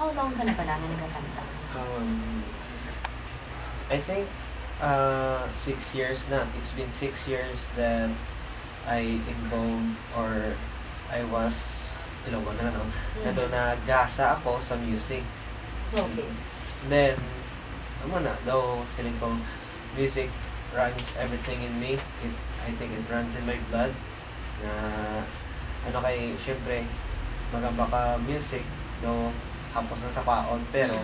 how long ka na pala nga nagkakanta? Um, I think 6 years na. It's been 6 years that I involved or I was Ilonggo na no. Na doon nagasa ako sa music. Okay. Then ano na daw siling ko music runs everything in me. I think it runs in my blood. Na ano kay syempre magamba ka music do hapos na sa kwaon pero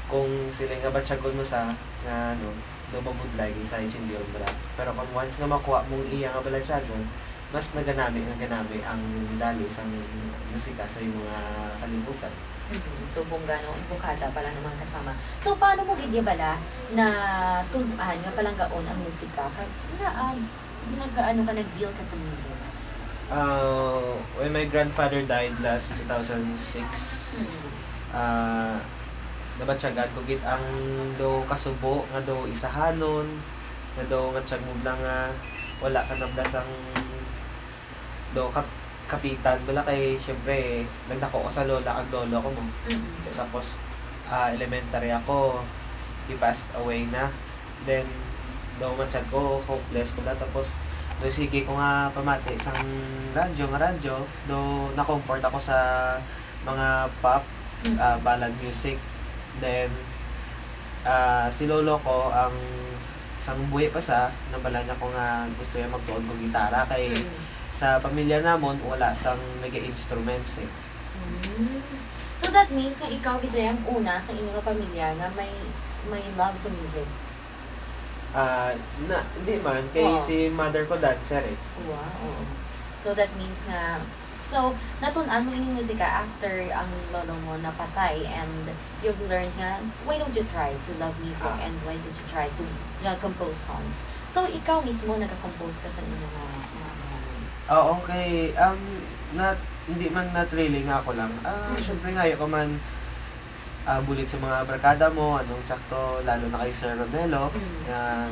kung sila nga batyagon mo sa nga ano do mabudlay sa intindiyon bala pero kung once nga makuha mong iya nga balatyagon mas naganami ang dali sa musika sa iyong mga kalibutan. So, bunggano, bukada pala naman kasama. So, paano mo gigyabala na tunuan nga palang gaon ang musika? Nag-ano ka, nag-deal ka sa music? When my grandfather died last 2006, nabatyagan ko git ang do kasubo nga do isahanon nga do nga tiyag mo lang nga wala ka nablasang do kapitan bala kay syempre nagdako ko sa lola ang lolo ko mo. Tapos elementary ako he passed away na then do nga tiyag ko hopeless ko na tapos do sige ko nga pamati isang radyo do na-comfort ako sa mga pop ballad music. Then, si lolo ko, ang isang buhay pa sa, nabala niya ko nga gusto niya magtuon kong gitara. Kay sa pamilya namon, wala sang nag-instruments eh. So that means na ikaw, Vijay, ang una sa inyong pamilya na may love sa music? Hindi man. Kay si mother ko dancer eh. Wow. So that means nga, so, natunan mo ining musika after ang lolo mo napatay and you've learned nga, why don't you try to love music and why don't you try to compose songs? So, ikaw mismo nagka-compose ka sa inyong mga Okay. Hindi man na-trailing ako lang. Syempre ngayon ko man bulig sa mga barkada mo, anong tsakto, lalo na kay Sir Ronelo,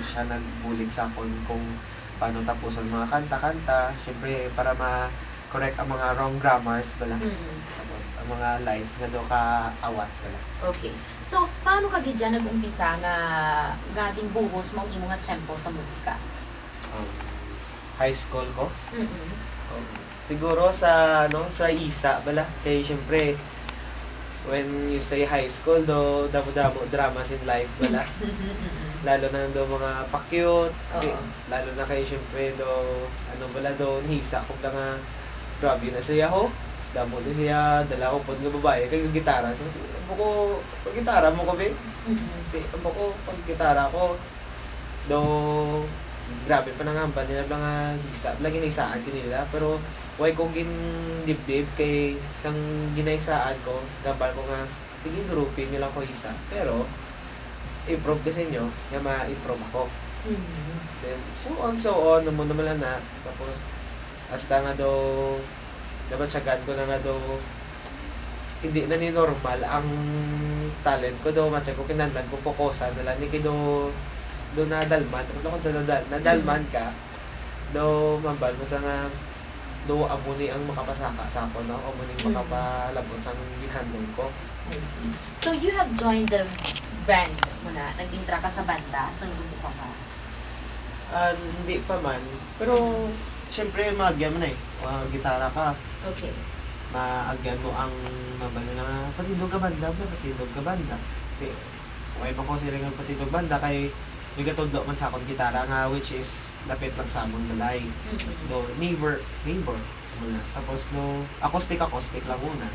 siya nagbulig sa akin kung paano tapusan mga kanta-kanta. Syempre, para correct ang mga wrong grammars bala. Tapos ang mga lines nga do ka awat bala. Okay. So, paano ka gid nag-umpisa nga gading buhos mo ang imong nga tempo sa musika? High school ko. Siguro sa sa isa bala kay syempre when you say high school do damo-damo dramas in life bala. Lalo na do mga pa-cute. Lalo na kay syempre do bala do hisa ko lang nga grabe na siya ho. Damo na siya, dala ko po ng babae, kay gitara. So, ko, pag-gitara mo ko, be? Pag gitara ko, do, grabe pa na nga, nila mga gisa, lagi na isaan nila, pero, why ko dibdib kay isang ginaisaan ko, gabal ko nga, sige, durupin nyo lang ko isa. Pero, improve kasi nyo, nga ma-improve ako. Then, so on, naman naman na, tapos, hasta nga daw dapat syagan ko na nga daw hindi na ni normal ang talent ko daw matya ko kinandan ko pokosan nila ni kido do nadalman kung sa nadalman ka daw mambal mo sa nga do amuni ang makapasaka sa ako no amuni makapalabot sa ginhandong ko. I see. So you have joined the band mo na nag-intra ka sa banda so nag-umpisa ka? Hindi pa man pero siyempre, maagyan mo na eh. Gitara ka. Okay. Maagyan mo ang mabano na patindog ka banda ba? Patindog ka banda. Okay. Okay pa ko sila ng patindog banda kay may gatudlo man sa akong gitara nga which is lapit lang sa among balay. Do, neighbor muna. Tapos no, acoustic lang muna.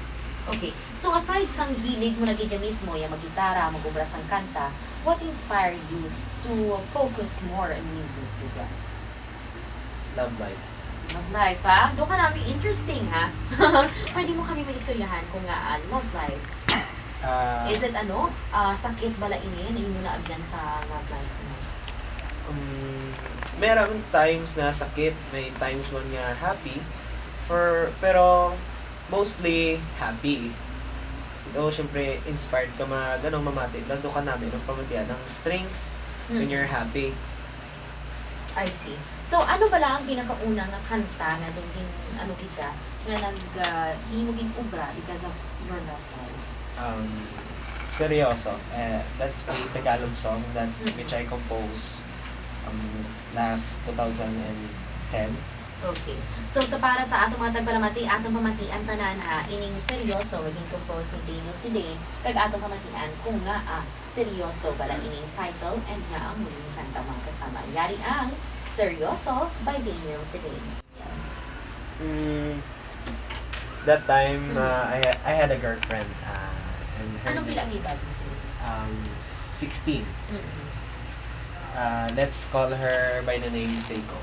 Okay. So aside sang hilig mo na gidya mismo, yung mag-gitara, mag-ubras ang kanta, what inspired you to focus more on music diba? Love life. Love life, ha? Doon ka namin interesting, ha? Pwede mo kami maistoryahan kung nga love life. Is it sakit bala ini na imo na agyan sa love life mo? Meron times na sakit, may times man nga happy, pero mostly happy. So, syempre, inspired ka mamati. Lando ka namin ng pamatian ng strings when you're happy. I see. So, ano ba lang ang pinakauna nga kanta nga doon kitya, nga nag-imuging ubra because of your love life? Seryoso. That's a Tagalog song that which I composed last 2010. Okay. So, sa para sa atong mga tagpalamati, atong pamatian tanan ha, ining seryoso, maging compose ni Daniel Sidain, kag atong pamatian kung nga seryoso bala ining title and nga ang muling kanta mga kasama. Yari ang Seryoso by Daniel Sidain. That time, I had a girlfriend. And her Anong bilang edad mo sila? 16. Mm-mm. Let's call her by the name Seiko.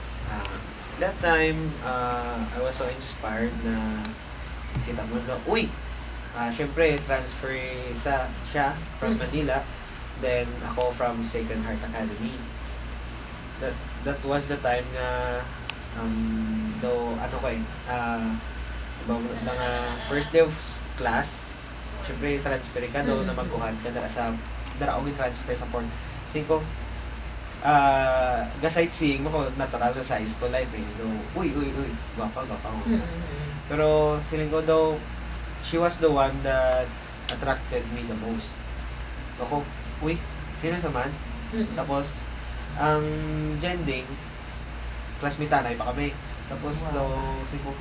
That time, I was so inspired na kita mo na, uy! Syempre, transfer siya from Manila. Then, ako from Sacred Heart Academy. That was the time na though, mga first day of class, syempre, transfer ka daw na magkuhan ka dara og transfer sa port. Singko, ga-sightseeing mo ko natural na sa high school life eh. So, uy, gwapa mo. Pero siling ko daw, she was the one that attracted me the most. Ako, uy, sino sa man? Tapos, ang Jending, classmate tanay pa kami. Tapos, daw, siling ko,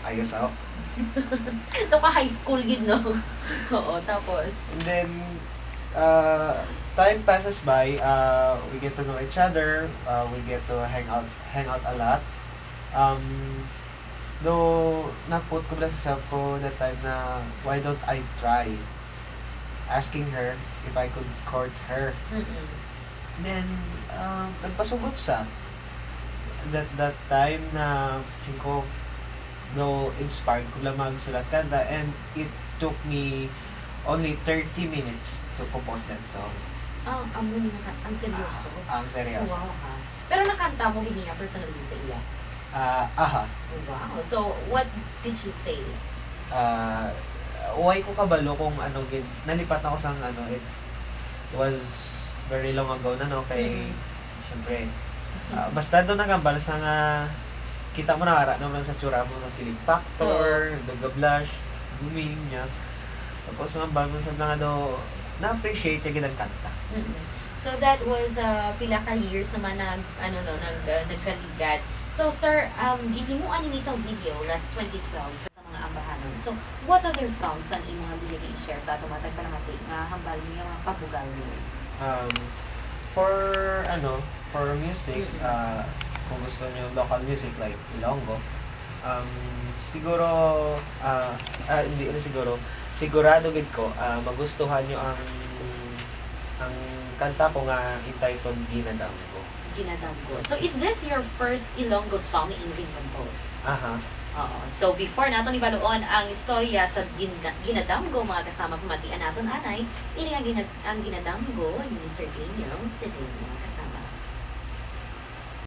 ayos ako. Ito ka high school gid no? Oo, tapos? And then, time passes by, we get to know each other, we get to hang out a lot. Though, na-put ko sa self ko that time na, why don't I try asking her if I could court her. Then, nagpasugot sa that time na, ko, no, inspired ko lang magsulat kanta, and it took me only 30 minutes to compose that song. Ang ang seryoso. Ang seryoso. Wow ha. Pero nakanta mo gini niya personally sa iya. Aha. Wow. So, what did she say? Uway ko kabalo kung nalipat ako sa it was very long ago na kay syempre basta doon nagambal sa nga kita mo na ara naman sa tsura mo ng kilig factor, blush, booming niya. Tapos mga bago sa nga daw na-appreciate yung kanta. So that was pila ka years naman nagkaligat. So sir, gihimuan ni isang video last 2012 sa mga ambahanon. So what other songs ang imong mga i-share sa ato matag palamati nga hambal niya mga pabugal niyo? For music, kung gusto niyo local music like Ilonggo, siguro sigurado gid ko magustuhan niyo ang kanta ko nga entitled Ginadamgo. Ginadamgo. So is this your first Ilonggo song in compose? Aha. Oo. So before nato ni baluon ang istorya sa Ginadamgo mga kasama pamatian naton anay, ini ang Ginadamgo ni Sir Daniel Sidain mga kasama.